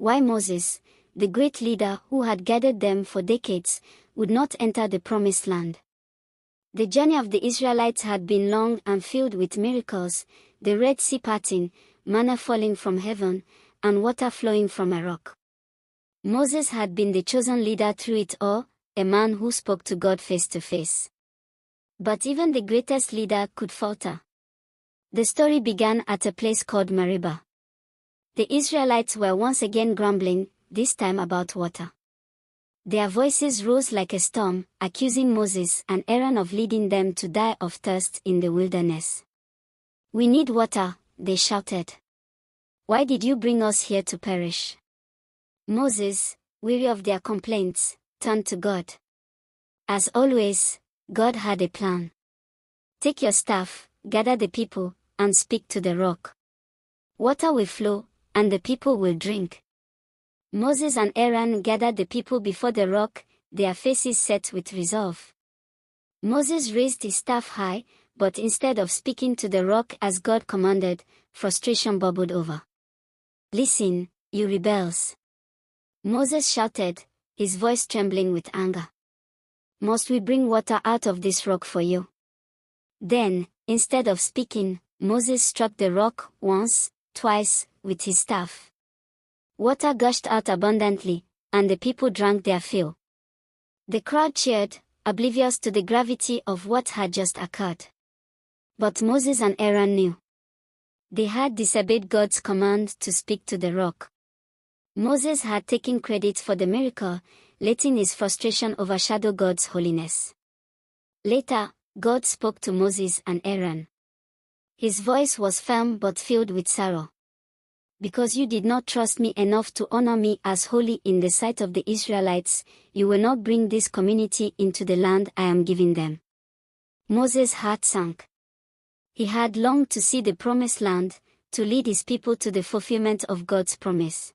why Moses, the great leader who had guided them for decades, would not enter the promised land. The journey of the Israelites had been long and filled with miracles, the Red Sea parting, manna falling from heaven, and water flowing from a rock. Moses had been the chosen leader through it all, a man who spoke to God face to face. But even the greatest leader could falter. The story began at a place called Meribah. The Israelites were once again grumbling, this time about water. Their voices rose like a storm, accusing Moses and Aaron of leading them to die of thirst in the wilderness. "We need water," they shouted. "Why did you bring us here to perish?" Moses, weary of their complaints, turned to God. As always, God had a plan. "Take your staff, gather the people, and speak to the rock. Water will flow, and the people will drink." Moses and Aaron gathered the people before the rock, their faces set with resolve. Moses raised his staff high, but instead of speaking to the rock as God commanded, frustration bubbled over. "Listen, you rebels!" Moses shouted, his voice trembling with anger. "Must we bring water out of this rock for you?" Then, instead of speaking, Moses struck the rock once, twice, with his staff. Water gushed out abundantly, and the people drank their fill. The crowd cheered, oblivious to the gravity of what had just occurred. But Moses and Aaron knew. They had disobeyed God's command to speak to the rock. Moses had taken credit for the miracle, letting his frustration overshadow God's holiness. Later, God spoke to Moses and Aaron. His voice was firm but filled with sorrow. "Because you did not trust me enough to honor me as holy in the sight of the Israelites, you will not bring this community into the land I am giving them." Moses' heart sank. He had longed to see the promised land, to lead his people to the fulfillment of God's promise.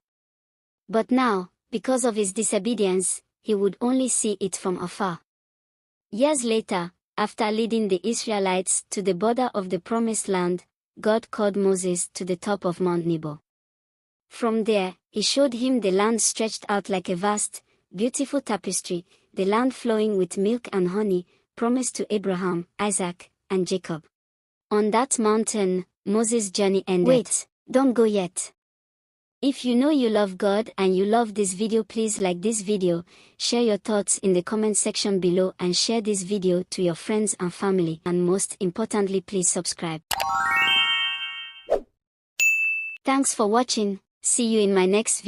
But now, because of his disobedience, he would only see it from afar. Years later, after leading the Israelites to the border of the promised land, God called Moses to the top of Mount Nebo. From there, he showed him the land stretched out like a vast, beautiful tapestry, the land flowing with milk and honey, promised to Abraham, Isaac, and Jacob. On that mountain, Moses' journey ended. Wait, don't go yet. If you know you love God and you love this video, please like this video, share your thoughts in the comment section below and share this video to your friends and family, and most importantly, please subscribe. Thanks for watching. See you in my next video.